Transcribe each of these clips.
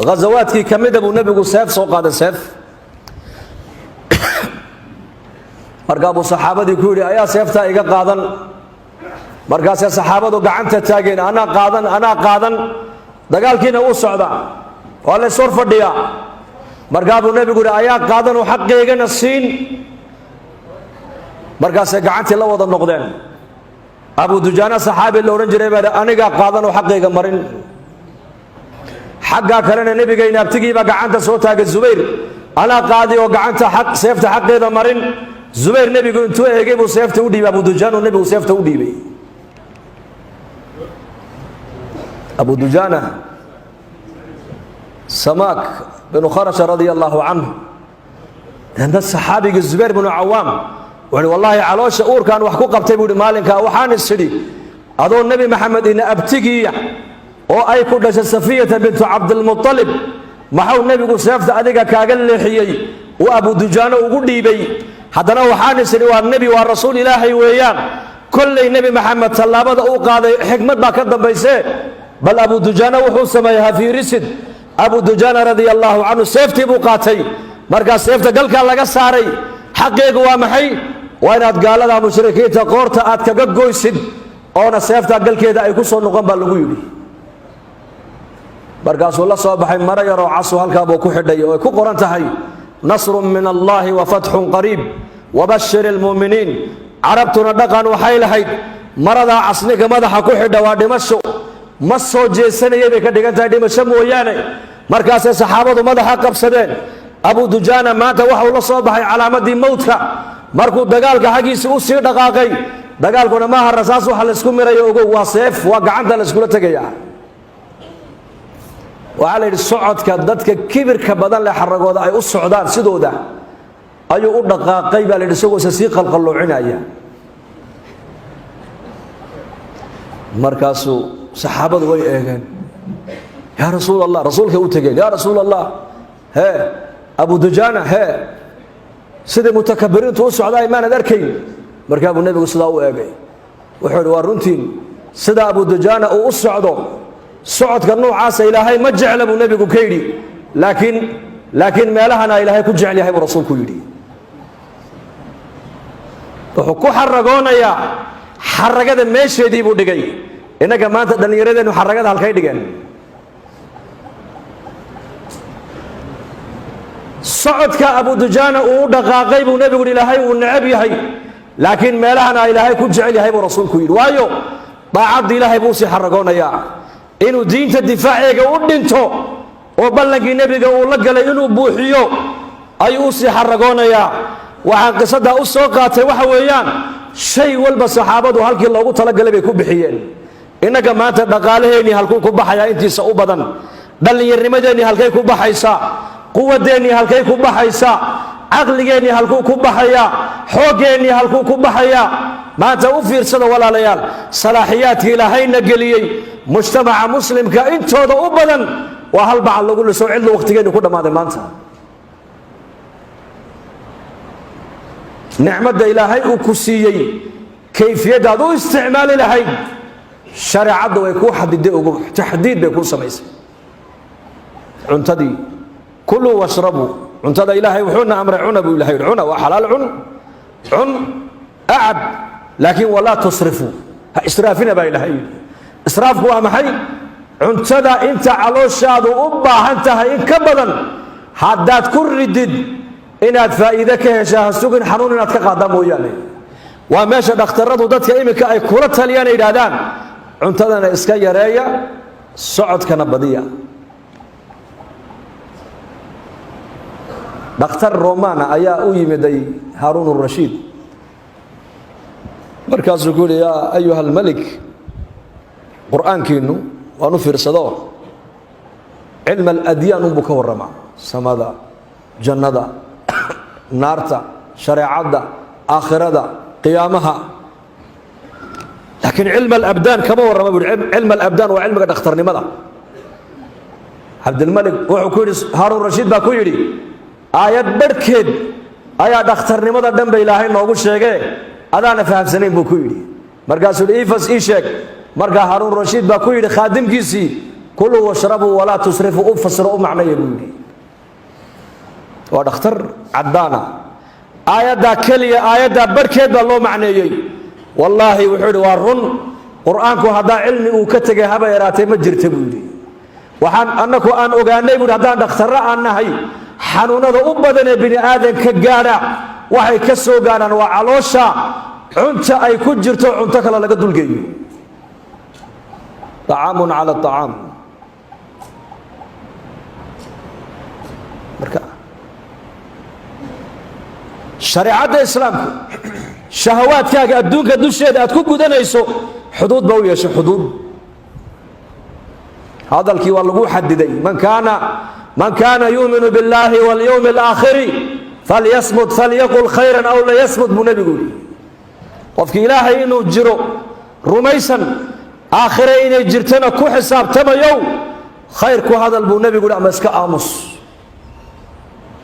غزواتكي كمدة أبو نبي سيف سوق هذا سيف مرقابو صحابة يقولي أيا سيفتا إيقا قادن مرقاس يا صحابة قعنت تاقين أنا قادن دقال كينا وصعدا ولا سور فرديا مرقابو نبي يقولي أيا قادن وحق إيقا السين مرقاس يا قعنت الله وضا النقدين أبو دجانا صحابي اللي ورنجري بدا أنا قادن وحق إيقا مرين حقا كلنا نبي قينا بتجي بقى عنت صوتها الزبير أنا قاضي وقعنت حق سيفت حق إذا مرين زبير نبي يقول أنتوا يجيبوا سيفت ودي أبو دجان ونبي وسيفت ودي بي أبو دجانة سماك بن خرش رضي الله عنه عند الصحابي الزبير بن عوام وعني والله على شعور كان وحقوق بتبود مالك وحان السدي أظن النبي محمد إن أبتجي oo ay ku dhashay Safiyata bint Abdul Muttalib maxaa nabigu seefta adiga kaaga leexiyay oo Abu Dujana ugu dhiibay hadana waxaan isiri waa nabi waa rasuul ilaahay weeyaan kullay nabi Muhammad talaabada uu qaaday xikmad baa ka dambaysay bal Abu Dujana wuxuu sameeyay fi risid Abu Dujana radiyallahu anhu seeftii buu qaatay marka seefta galka laga saaray xaqeegu waa maxay waa inaad gaalada mushrikiinta qoorta aad kaga gooysid oo seefta galkeeda ay ku soo noqon baa lagu yiri markaasuu la soo baxay mara yar oo cas halka buu ku xidhay oo ku qoran tahay nasrun min Allah wa fathun qariib wa bashir al mu'minin arabtuna dhaqan waxay lahayd marada casniga madaxa ku xidha waa dhimasho ma soo jeesanayay bay ka dhigan tahay dhimasho mooyaane markaas saxaabadu madaxa qabsadeen Abu Dujana maanta waxa uu la soo baxay calaamadii mawtka markuu dagaalka xaqiisa u sii dhaqaaqay dagaalkuna ma rasaas waxa la isku mirayo ugu waa seef waa gacanta la isku tagayaa وعلى الصعد كدتك كبر كبدن لحرقودا أي الصعدان سدودا أي أدقى قيبة لرسوق سسيق القلوعنايا مركاسو صحابة ويأهن يا رسول الله رسولك أوتجين يا رسول الله ها أبو دجانة ها سيد متكبرين توسع على إيمان ذركين مركاب النبي صلى الله عليه وسلم وحول ورنتين سيد أبو دجانة وأصعده صعد كنوع عاصي إلهي ما جعل أبو نبي كيدي لكن ما لهنا إلهي كجعل يا رسول كيدي وحكو حرقونا يا حرقة ماشي دي بودجي إنك ما تدني يريد إنه حرقة هالكيدجن صعد كأبو دجانة ودقاقي أبو نبي إلهي والنعبي هي لكن ما لهنا إلهي كجعل يا رسول كيدي وايو بعد إلهي بوسي حرقونا يا إنه دين الدفاع ودينته وبلغ النبي قال لك إنه بوحيو أي أوصي حرقونا يا وعن قصدها أسوقات وحويان شيء والبس صحابته هلك الله قلت لك بيكون بحيان إنك ما تدقاله إني هلكون كبحيا أنت سأبدا بل يرمجني هلكي كبحيسا قوة ديني هلكي كبحيسا عقلي هلكون كبحيا حوجيني هلكون كبحيا ما توفر سنة ولا ليال صلاحياتي لهين قليي مجتمع مسلم كأنت هذا أبدا وهل بعض الله يقول سوء عنده وقت جاني كل ما هذا مانتا نعمة إلهي وكسيي كيف يدعو استعمال إلهي شرع عبده ويكون تحديد بيكون سميس عنتدي كلوا واشربوا عنتدى إلهي وحونا أمر عنا بإلهي عنا وحلال عن أعد لكن ولا تصرفوا إسرافنا بإلهي إسراف هو محي عنتدى أنت على الشاد وأبا أنتها إن كبدا حداد كل ردد إن فائدة كهشاه السجن حنون إن أتقدم وياني وماشى دكتورات ودتك إيمك أي كرة تليان إيرادان عنتدى إسكاي رايا صعد كنبضية دكتور رومانا أيا أويمدي هارون الرشيد مركز يقول يا أيها الملك قرآن كينو ونفر صدور علم الأديان بكورما سمادا جندا نارتا شريعة آخرة قيامها لكن علم الأبدان كما ورما علم الأبدان وعلم قد اخترني ماذا عبد الملك وحكوري هارون الرشيد باكويري آيات بركد آيات اخترني ماذا دم بإلهي ما أقول شيء أنا فهم سنين باكويري مركز الإيفاس إيشك مركز هارون الرشيد باكويري خادم كيسي kuluu washrabuu walaa tusrifuu u fasiro u macnaya buu yidhi waa dhakhtar caddaana aayaddaa keliya aayaddaa barhkeed baa loo macneeyey wallaahi wuxuu yidhi waa run qur-aanku haddaa cilmi uu ka tegay haba yaraatee ma jirta buu yidhi waxaan annaku aan ogaanay buuhi haddaan dhakhtarro aan nahay xanuunada u badan ee bini aadanka gaadha waxay ka soo gaadhaan waa caloosha cunta ay ku jirto cunto kale laga dulgeeyo طacaamun cala طacaam marka shareecadda islaamku shahawaadkaaga adduunka dusheeda aad ku gudanayso xuduud ba u yeeshay xuduud hadalkii waa lagu xadiday man kaana yuuminu biاllahi walyowmi اlaakhiri falyasmut falyaqul khayran aw layasmut buu nebigu yihi qofkii ilaahay inuu jiro rumaysan aakhire inay jirtana ku xisaabtamayow khayr ku hadal buu nebigu yihi ama iska aamus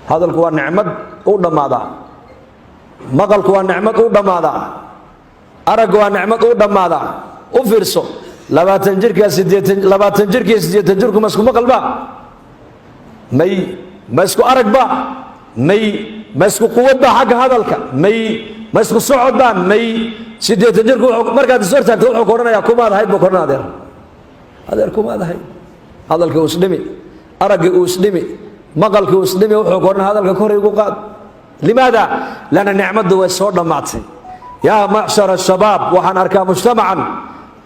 hadalku waa nicmad u dhammaadaa maqalku waa nicmad u dhammaadaa araggu waa nicmad u dhammaadaa u fiirso 20 jirka 80 jirku ma isku maqalba may ma isku aragba may ma isku quwadba xagga hadalka may ma isku socodba may 80 jirku markaad is hortaagto wuxuu ku odhanayaa kumaad ahayd buu ku odhanaa adeer kumaad ahayd hadalka uu isdhimi aragga uu isdhimi maqalka uu isdhimi wuxuu ku odhanaa hadalka kor igu qaad limaada lana nicmadu way soo dhammaatay yaa macshara shabaab waxaan arkaa mujtamacan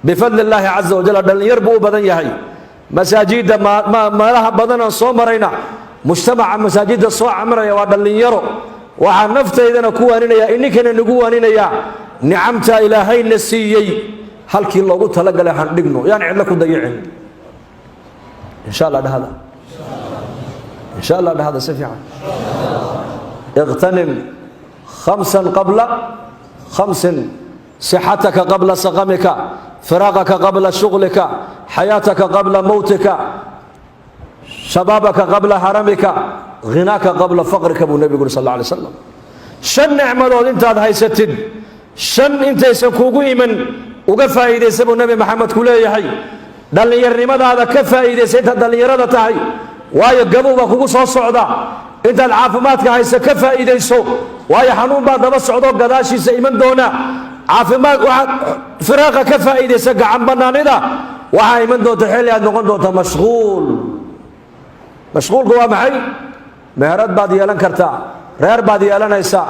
bifadli illaahi caza wajal dhallinyar buu u badan yahay masaajidda meelaha badanaan soo marayna mujtamaca masaajidda soo camiraya waa dhallinyaro waxaa naftaydana ku waaninaya ininkana nagu waaninayaa nicamta ilaahayna siiyey halkii loogu talagalay han dhigno yaan cidlo ku dayicin insha allah dhahada insha allah dhahada si fiican اغتنم 5 قبل 5 صحتك قبل سقمك فراغك قبل شغلك حياتك قبل موتك شبابك قبل هرمك غناك قبل فقرك ابو النبي صلى الله عليه وسلم شن نعمدود انت هيستد شن انت يسكوغو يمن uga faa'iideysa ابو النبي محمد kuleeyahay dhalinyarnimadaada ka faa'iideysa inta dhalinyarada tahay waayo gabowba kugu soo socda intaad caafimaadka haysa ka faa'iideyso waayo xanuun baa daba socdo gadaashiisa iman doona caafimaad waxaad firaaqa ka faa'iideysa gacan bannaanida waxaa iman doonta xilli aad noqon doonta mashquulku waa maxay meherad baad yeelan kartaa reer baad yeelanaysaa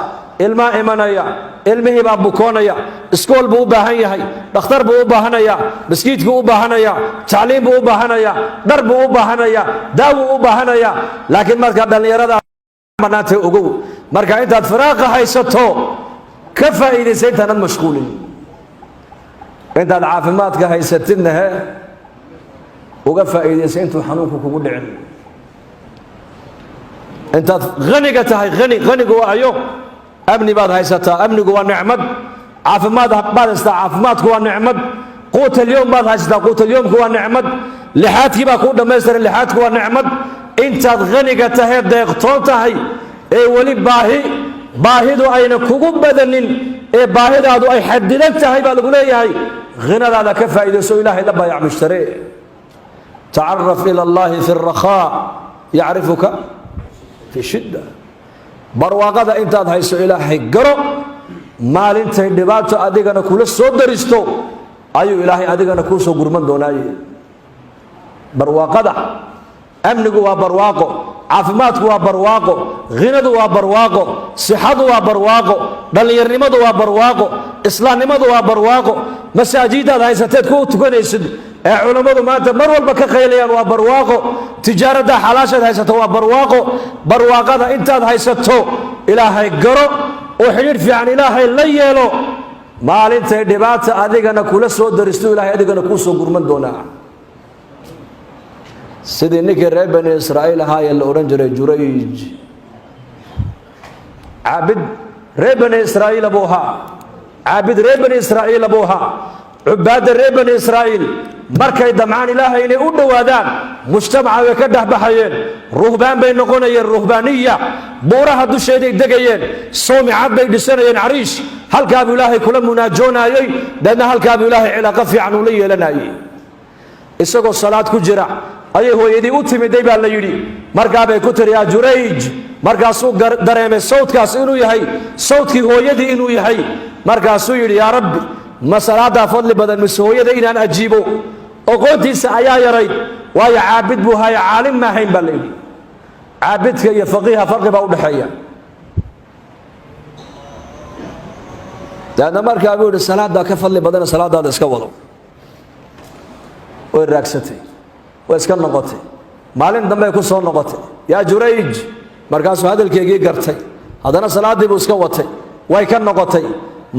ilmaa imanaya ilmihii baa bukoonaya iskool buu u baahan yahay dhakhtar buu u baahanaya maskiidkuu u baahanaya tacliim buu u baahanaya dhar buu u baahanaya daawuu u baahanaya laakiin markaad dhallinyarada bannaantay ogow marka intaad firaaqa haysato ka faa'iidaysa intaanad mashquulin intaad caafimaadka haysatidna uga faa'iidaysa intuu xanuunku kugu dhicin intaad haniga tahay hanigu waa ayo amni baad haysataa amnigu waa nicmad caafimaad baad haysataa caafimaadku waa nicmad quut alyowm baad haysataa quut alyowmku waa nicmad lixaadkii baa kuu dhammaystiran lixaadku waa nicmad intaad haniga tahay deeqtoon tahay ee weli baahidu ayna kugu badanin ee baahidaadu ay xadidan tahay baa lagu leeyahay hinadaada ka faa'iidayso ilaahay la baayac mushtare tacaraf ila allahi fi الrakhaa yacrifuka fi shidda barwaaqada intaad hayso ilaahay garo maalintay dhibaato adigana kula soo daristo ayuu ilaahay adigana kuu soo gurman doonaaye barwaaqada amnigu waa barwaaqo caafimaadku waa barwaaqo hinadu waa barwaaqo sixadu waa barwaaqo dhallinyarnimadu waa barwaaqo islaamnimadu waa barwaaqo masaajidaad haysateed ku tukanaysid ee culammadu maanta mar walba ka qaylayaan waa barwaaqo tijaaradda xalaashaad haysato waa barwaaqo barwaaqada intaad haysato ilaahay garo oo xidhiidh fiican ilaahay la yeelo maalintay dhibaata adigana kula soo daristo ilaahay adigana kuu soo gurman doonaa sidii ninkii reer bani israa'iil ahaayee la odhan jiray jurayj caabid reer bani israa'iila buu ahaa caabid reer bani israa'iila buu ahaa cubaadda reer bani israa'iil markay damcaan ilaahay inay u dhowaadaan mujtamaca way ka dhexbaxayeen ruhbaan bay noqonayeen ruhbaaniya buuraha dusheeday degayeen soomicad bay dhisanayeen cariish halkaabuu ilaahay kula munaajoonayey deedna halkaabuu ilaahay cilaaqo fiican ula yeelanayey isagoo salaad ku jira ayay hooyadii u timiday baa la yidhi markaabay ku tiri yaa jurayj markaasuu dareemay sawdkaas inuu yahay sawdkii hooyadii inuu yahay markaasuu yidhi yaa rabbi ma salaadaa fadli badan mise hooyada inaan ajiibo oqoontiisa ayaa yarayd waayo caabid buu haya caalim ma ahayn baa la yidhi caabidka iyo faqiiha farqi baa u dhexeeya daadna markaa buu yidhi salaadaa ka fadli badana salaadaada iska wado way raagsatay way iska noqotay maalin dambey ku soo noqotay yaa jurayj markaasuu hadalkeygii gartay haddana salaaddii buu iska watay way ka noqotay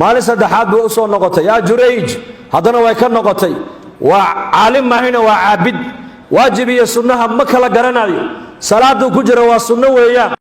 maalin saddexaad buu u soo noqotay yaa jurayj haddana way ka noqotay waa caalim mahayna waa caabid waajib iyo sunnaha ma kala garanayo salaaduu ku jira waa sunno weeyaan